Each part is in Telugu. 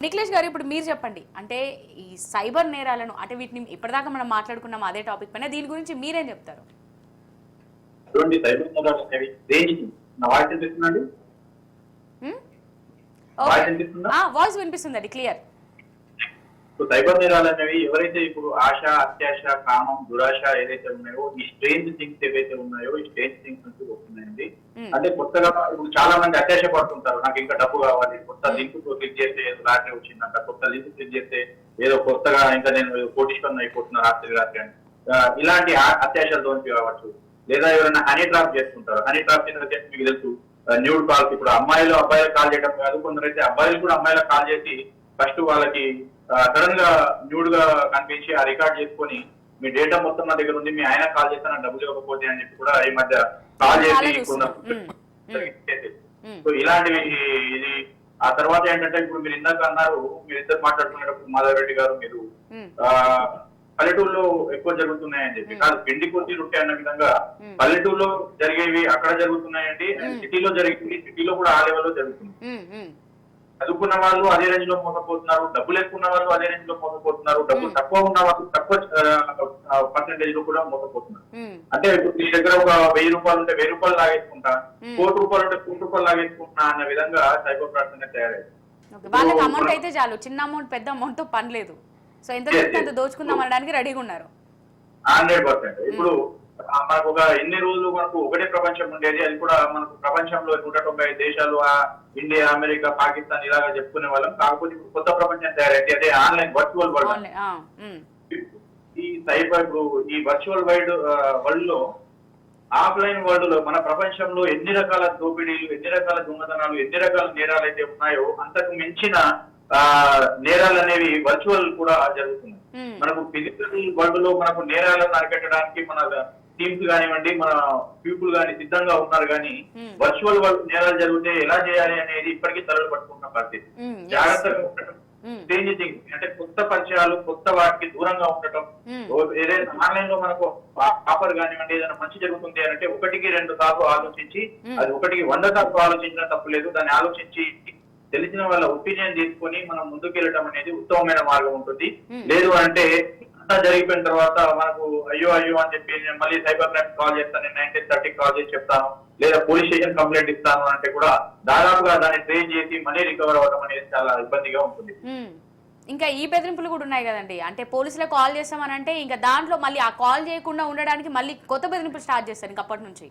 నిఖిలేష్ గారు ఇప్పుడు మీరు చెప్పండి. అంటే ఈ సైబర్ నేరాలను అంటే వీటిని ఇప్పటిదాకా మనం మాట్లాడుకున్నాం అదే టాపిక్ పైన, దీని గురించి మీరేం చెప్తారు? అటువంటి సైబర్ నేరాలు అనేవి దేనికి నా వాయిస్ వినిపిస్తుందండి? వాయిస్ వినిపిస్తుందా? వాయిస్ వినిపిస్తుందండి, క్లియర్. సైబర్ నేరాలు అనేవి ఎవరైతే ఇప్పుడు ఆశ, అత్యాశ, కామం, దురాశ ఏదైతే ఉన్నాయో, ఈ స్ట్రేంజ్ థింగ్స్ ఏవైతే ఉన్నాయో, ఈ స్ట్రేంజ్ థింగ్స్ నుంచి వస్తున్నాయండి. అంటే కొత్తగా ఇప్పుడు చాలా మంది అత్యాశ పడుతుంటారు. నాకు ఇంకా డబ్బు కావాలి, కొత్త లింక్ క్లిక్ చేస్తే ఏదో లాటరీ వచ్చిందంట, కొత్త లింక్ క్లిక్ చేస్తే ఏదో కొత్తగా ఇంకా నేను కోటీశ్వరుని అయిపోతున్నా రాత్రి అని ఇలాంటి అత్యాశలతోనికి కావచ్చు. లేదా ఎవరైనా హనీ ట్రాప్ చేస్తుంటారు. హనీ ట్రాప్ చేసిన మీకు తెలుసు, న్యూడ్ కాల్స్. ఇప్పుడు అమ్మాయిలు అబ్బాయిలు కాల్ చేయడం కాదు, కొందరైతే అబ్బాయిలు కూడా అమ్మాయిలకు కాల్ చేసి ఫస్ట్ వాళ్ళకి సడన్ గా న్యూడ్ గా కనిపించి ఆ రికార్డ్ చేసుకొని మీ డేటా మొత్తం నా దగ్గర ఉంది, మీ ఆయన కాల్ చేస్తే నాకు డబ్బులు ఇవ్వకపోతే అని చెప్పి కూడా ఈ మధ్య కాల్ చేసి సో ఇలాంటివి ఇది. ఆ తర్వాత ఏంటంటే ఇప్పుడు మీరు ఇందాక అన్నారు, మీరు ఇద్దరు మాట్లాడుకునేటప్పుడు మాధవరెడ్డి గారు, మీరు పల్లెటూరులో ఎక్కువ జరుగుతున్నాయని చెప్పి. కాదు, పిండి కొద్ది రొట్టె అన్న విధంగా పల్లెటూరులో జరిగేవి అక్కడ జరుగుతున్నాయండి, సిటీలో జరిగేవి సిటీలో కూడా ఆ లెవెల్లో జరుగుతుంది. చదువుకున్న వాళ్ళు అదే రేంజ్ లో మోసపోతున్నారు, డబ్బులు ఎక్కువ ఉన్న వాళ్ళు అదే రేంజ్ లో మోసపోతున్నారు, డబ్బులు తక్కువ ఉన్న వాళ్ళు తక్కువ పర్సెంటేజ్ లో కూడా మోసపోతున్నారు. అంటే ఇప్పుడు మీ దగ్గర ఒక 1000 రూపాయలు ఉంటే 1000 రూపాయలు లాగేసుకుంటా, 1 కోటి రూపాయలు ఉంటే 1 కోటి రూపాయలు లాగేసుకుంటా అన్న విధంగా సైబర్ ఫ్రాడ్ తయారైంది. వాళ్ళకి అమౌంట్ అయితే చాలు, చిన్న అమౌంట్ పెద్ద అమౌంట్ తో పని లేదు. సో ఎంత అంత దోచుకుందాం అనడానికి రెడీగా ఉన్నారు. 100%. ఇప్పుడు మనకు ఒక ఎన్ని రోజులు మనకు ఒకటే ప్రపంచం ఉండేది, అది కూడా మనకు ప్రపంచంలో 195 దేశాలు, ఇండియా, అమెరికా, పాకిస్తాన్ ఇలాగా చెప్పుకునే వాళ్ళం. కాకపోతే ఇప్పుడు కొత్త ప్రపంచం తయారైంది, అదే ఆన్లైన్ వర్చువల్ వరల్డ్. ఈ సైబర్ ఈ వర్చువల్ వరల్డ్ లో, ఆఫ్లైన్ వరల్డ్ లో మన ప్రపంచంలో ఎన్ని రకాల దోపిడీలు, ఎన్ని రకాల దొంగతనాలు, ఎన్ని రకాల నేరాలు అయితే ఉన్నాయో అంతకు మించిన నేరాలు అనేవి వర్చువల్ కూడా జరుగుతున్నాయి. మనకు ఫిజికల్ వరల్డ్ లో మనకు నేరాలను అరికట్టడానికి మన టీమ్స్ కానివ్వండి, మన పీపుల్ కానీ సిద్ధంగా ఉన్నారు, కానీ వర్చువల్ వరల్డ్ నేరాలు జరిగితే ఎలా చేయాలి అనేది ఇప్పటికీ తలలు పట్టుకుంటున్న పరిస్థితి. జాగ్రత్తగా ఉండటం, చేంజ్ థింగ్స్ అంటే కొత్త పరిచయాలు, కొత్త వాటికి దూరంగా ఉండటం. ఏదైనా ఆన్లైన్ లో మనకు ఆఫర్ కానివ్వండి, ఏదైనా మంచి జరుగుతుంది అంటే 1కి 2 సార్లు ఆలోచించి, అది 1కి 100 సార్లు ఆలోచించిన తప్పులేదు, దాన్ని ఆలోచించి తెలిసిన వాళ్ళ ఒపీనియన్ తీసుకొని మనం ముందుకు వెళ్ళటం అనేది ఉత్తమమైన మార్గం ఉంటుంది. లేదు అంటే అంతా జరిగిపోయిన తర్వాత మనకు అయ్యో అని చెప్పి నేను మళ్ళీ సైబర్ క్రైమ్ కాల్ చేస్తాను, నేను 1930 కాల్ చేసి చెప్తాను, లేదా పోలీస్ స్టేషన్ కంప్లైంట్ ఇస్తాను అంటే కూడా దాదాపుగా దాన్ని ట్రేస్ చేసి మనీ రికవర్ అవ్వడం అనేది చాలా ఇబ్బందిగా ఉంటుంది. ఇంకా ఈ బెదిరింపులు కూడా ఉన్నాయి కదండి. అంటే పోలీసులకు కాల్ చేస్తామని అంటే ఇంకా దాంట్లో మళ్ళీ ఆ కాల్ చేయకుండా ఉండడానికి మళ్ళీ కొత్త బెదిరింపులు స్టార్ట్ చేస్తారు ఇంకా అప్పటి నుంచి.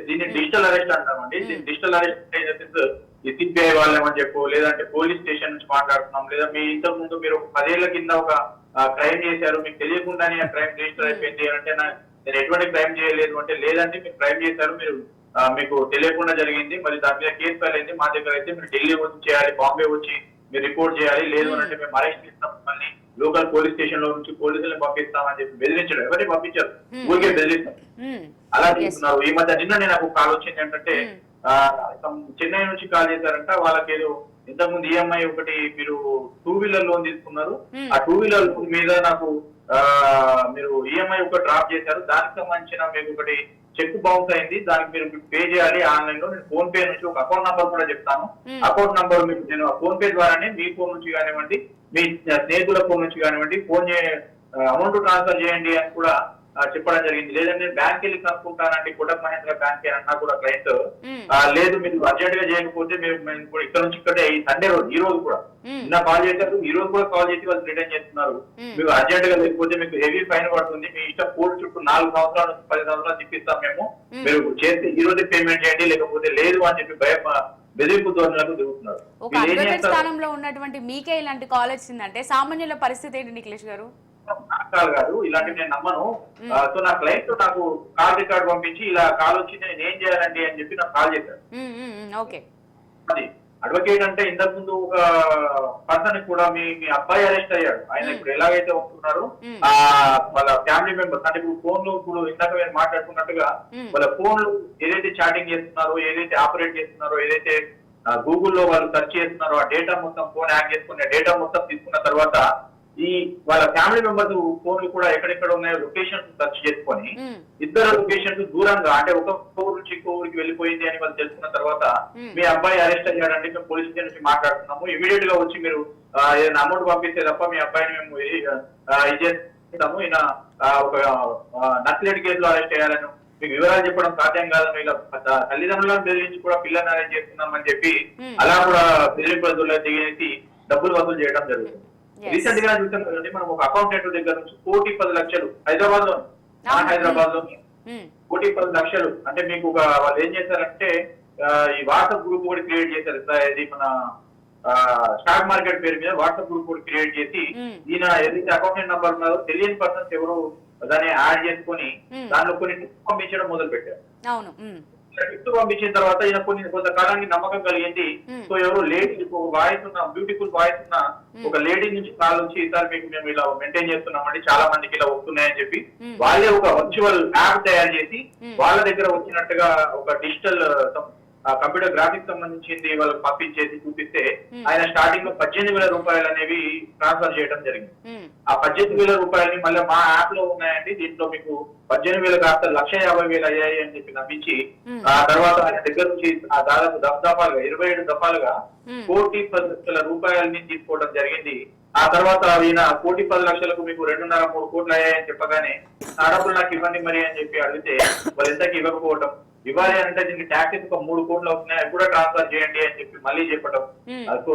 దీన్ని డిజిటల్ అరెస్ట్ అంటామండి. డిజిటల్ అరెస్ట్ ఈ సిబిఐ వాళ్ళేమని చెప్పు, లేదంటే పోలీస్ స్టేషన్ నుంచి మాట్లాడుతున్నాం, లేదా మీ ఇంతకు ముందు మీరు 10 ఏళ్ల కింద ఒక క్రైమ్ చేశారు, మీకు తెలియకుండానే ఆ క్రైమ్ రిజిస్టర్ అయిపోయింది అంటే నేను ఎటువంటి క్రైమ్ చేయలేదు అంటే, లేదంటే మీరు క్రైమ్ చేశారు, మీరు మీకు తెలియకుండా జరిగింది, మరి దాని మీద కేసు ఫైల్ అయింది, మా దగ్గర అయితే మీరు ఢిల్లీ వచ్చి చేయాలి, బాంబే వచ్చి మీరు రిపోర్ట్ చేయాలి, లేదు అంటే మేము అరెస్ట్ చేస్తాం, మళ్ళీ లోకల్ పోలీస్ స్టేషన్ లో నుంచి పోలీసులను పంపిస్తామని చెప్పి బెదిరించడం. ఎవరిని పంపించారు, ఊరికే బెదిరిస్తాం, అలా చేస్తున్నారు. ఈ మధ్య నిన్న నాకు కాల్ వచ్చింది ఏంటంటే, చెన్నై నుంచి కాల్ చేశారంట. వాళ్ళకి ఏదో ఇంతకుముందు ఈఎంఐ ఒకటి మీరు 2 వీలర్ లోన్ తీసుకున్నారు, ఆ 2 వీలర్ లోన్ మీద నాకు మీరు ఈఎంఐ ఒక డ్రాప్ చేశారు, దానికి సంబంధించిన మీకు ఒకటి చెక్ బౌన్స్ అయింది, దానికి మీరు పే చేయాలి ఆన్లైన్ లో. నేను ఫోన్ పే నుంచి ఒక అకౌంట్ నంబర్ కూడా చెప్తాను, అకౌంట్ నంబర్ మీకు నేను ఫోన్ పే ద్వారానే మీ ఫోన్ నుంచి కానివ్వండి, మీ స్నేహితుల ఫోన్ నుంచి కానివ్వండి అమౌంట్ ట్రాన్స్ఫర్ చేయండి అని కూడా చెప్పడం జరిగింది. లేదంటే బ్యాంక్ వెళ్ళి కనుక్కుంటానంటే కోటక్ మహేంద్ర బ్యాంక్ అన్నా కూడా క్లయింట్ లేదు, మీరు అర్జెంట్ గా చేయకపోతే మేము ఇక్కడ నుంచి ఇక్కడే ఈ సండే రోజు, ఈ రోజు కూడా నిన్న కాల్ చేశారు, ఈ రోజు కూడా కాల్ చేసి వాళ్ళు రిటర్న్ చేస్తున్నారు. మీకు అర్జెంట్ గా లేకపోతే మీకు హెవీ ఫైన్ పడుతుంది, మీ ఇష్టం కోర్టు చుట్టూ 4 సంవత్సరాల నుంచి 10 సంవత్సరాలు తిప్పిస్తాం మేము, మీరు చేస్తే ఈ రోజు పేమెంట్ చేయండి, లేకపోతే లేదు అని చెప్పి బెదిరింపు ధోరణులకు దిగుతున్నారు. ఒక అడ్వకేట్ స్థానంలో ఉన్నటువంటి మీకే ఇలాంటి కాల్ వచ్చిందంటే సామాన్యుల పరిస్థితి ఏంటి నిఖిలేష్ గారు? కాదు, ఇలాంటివి నేను నమ్మను. సో నా క్లయింట్ నాకు కాల్ రికార్డ్ పంపించి ఇలా కాల్ వచ్చింది, నేను ఏం చేయాలండి అని చెప్పి నాకు కాల్ చేశారు. అది అడ్వకేట్ అంటే ఇంతకు ముందు ఒక పర్సన్ కూడా మీ అబ్బాయి అరెస్ట్ అయ్యాడు. ఆయన ఇప్పుడు ఎలాగైతే వస్తున్నారు వాళ్ళ ఫ్యామిలీ మెంబర్స్ అంటే ఇప్పుడు ఫోన్లు, ఇప్పుడు ఇందాక మీరు మాట్లాడుకున్నట్టుగా వాళ్ళ ఫోన్లు ఏదైతే చాటింగ్ చేస్తున్నారో, ఏదైతే ఆపరేట్ చేస్తున్నారో, ఏదైతే గూగుల్లో వాళ్ళు సెర్చ్ చేస్తున్నారో ఆ డేటా మొత్తం ఫోన్ హ్యాక్ చేసుకునే డేటా మొత్తం తీసుకున్న తర్వాత ఈ వాళ్ళ ఫ్యామిలీ మెంబర్స్ ఫోన్లు కూడా ఎక్కడెక్కడ ఉన్నాయో లొకేషన్స్ సెర్చ్ చేసుకొని ఉమ్, ఇద్దరు లొకేషన్స్ దూరంగా అంటే ఒక ఊరు నుంచి ఇంకో ఊరికి వెళ్ళిపోయింది అని వాళ్ళు తెలుసుకున్న తర్వాత మీ అబ్బాయి అరెస్ట్ అయ్యాడండి, మేము పోలీస్ స్టేషన్ నుంచి మాట్లాడుతున్నాము, ఇమీడియట్ గా వచ్చి మీరు ఏదైనా అమౌంట్ పంపిస్తే తప్ప మీ అబ్బాయిని మేము ఇది చేస్తాము, ఈయన ఒక నక్సలైట్ కేసులో అరెస్ట్ చేయాలని మీకు వివరాలు చెప్పడం సాధ్యం కాదని ఇలా తల్లిదండ్రులను బెదిరించి కూడా పిల్లల్ని అరెస్ట్ చేస్తున్నామని చెప్పి అలా కూడా బెదిరింపుల దిగేసి డబ్బులు వసూలు చేయడం జరుగుతుంది. రీసెంట్ గా చూసాం కదండి మనం ఒక అకౌంటెంట్ దగ్గర నుంచి 1,10,00,000 హైదరాబాద్ లో హైదరాబాద్ లో 1,10,00,000 అంటే మీకు వాళ్ళు ఏం చేశారంటే ఈ వాట్సాప్ గ్రూప్ కూడా క్రియేట్ చేశారు. ఇది మన స్టాక్ మార్కెట్ పేరు మీద వాట్సాప్ గ్రూప్ కూడా క్రియేట్ చేసి ఈయన ఏదైతే అకౌంటెంట్ నంబర్ ఉన్నదో తెలియని పర్సన్స్ ఎవరు దాన్ని యాడ్ చేసుకొని దానిలో కొన్ని టిప్స్ పంపించడం మొదలు పెట్టారు. టిప్స్ పంపించిన తర్వాత ఈయన కొంతకాలానికి నమ్మకం కలిగింది. సో ఎవరు లేడీ వాయిస్ ఉన్న బ్యూటిఫుల్ వాయిస్ ఉన్న ఒక లేడీ నుంచి కాల్ వచ్చి ఈసారి మీకు మేము ఇలా మెయింటైన్ చేస్తున్నామండి, చాలా మందికి ఇలా వస్తున్నాయని చెప్పి వాళ్ళే ఒక వర్చువల్ యాప్ తయారు చేసి వాళ్ళ దగ్గర వచ్చినట్టుగా ఒక డిజిటల్ కంప్యూటర్ గ్రాఫిక్స్ సంబంధించింది వాళ్ళకి పంపించేసి చూపిస్తే ఆయన స్టార్టింగ్ లో 18,000 రూపాయలు అనేవి ట్రాన్స్ఫర్ చేయడం జరిగింది. ఆ 18,000 రూపాయలని మళ్ళీ మా యాప్ లో ఉన్నాయండి, దీంట్లో మీకు 18,000 కాస్త 1,50,000 అయ్యాయి అని చెప్పి నమ్మించి ఆ తర్వాత ఆయన దగ్గర నుంచి ఆ దాదాపు దఫాలుగా 27 దఫాలుగా 1,10,00,000 రూపాయలని తీసుకోవడం జరిగింది. ఆ తర్వాత ఈయన 1,10,00,000 మీకు 2.5-3 కోట్లు అయ్యాయని చెప్పగానే ఆ డబ్బులు నాకు ఇవ్వండి మరి అని చెప్పి అడిగితే వాళ్ళు ఎంతకి ఇవ్వకపోవడం, ఇవ్వాలి అంటే దీనికి ట్యాక్సెస్ ఒక 3 కోట్లు అవుతున్నాయి అవి కూడా ట్రాన్స్ఫర్ చేయండి అని చెప్పి మళ్ళీ చెప్పడం. సో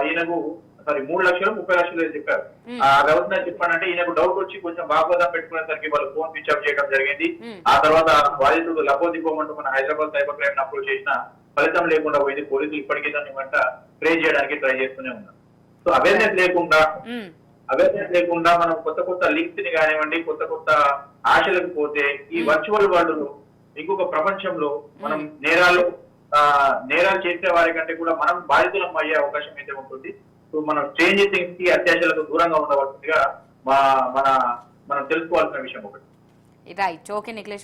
ఈయనకు 3,30,000 చెప్పారు. అది అవుతుందని చెప్పానంటే ఈయనకు డౌట్ వచ్చి కొంచెం బాగోదా పెట్టుకునేసరికి వాళ్ళు ఫోన్ స్విచ్ ఆఫ్ చేయడం జరిగింది. ఆ తర్వాత బాధితుడు లబోదిపోమంటూ మన హైదరాబాద్ సైబర్ క్రైమ్ అప్రోచ్ చేసిన ఫలితం లేకుండా పోయింది. పోలీసులు ఇప్పటికీ దాన్ని వెంట ట్రేస్ చేయడానికి ట్రై చేస్తూనే ఉన్నారు. సో అవేర్నెస్ లేకుండా మనం కొత్త లింక్స్ ని కానివ్వండి, కొత్త ఆశలకు పోతే ఈ వర్చువల్ వరల్డ్ ఇంకొక ప్రపంచంలో మనం నేరాలు చేసే వారి కంటే కూడా మనం బాధితులం అయ్యే అవకాశం అయితే ఉంటుంది. సో మనం స్ట్రేంజ్ థింగ్స్ కి అత్యాచారాలకు దూరంగా ఉండవలసిందిగా మనం తెలుసుకోవాల్సిన విషయం ఒకటి. రైట్. ఓకే నిఖిలేష్.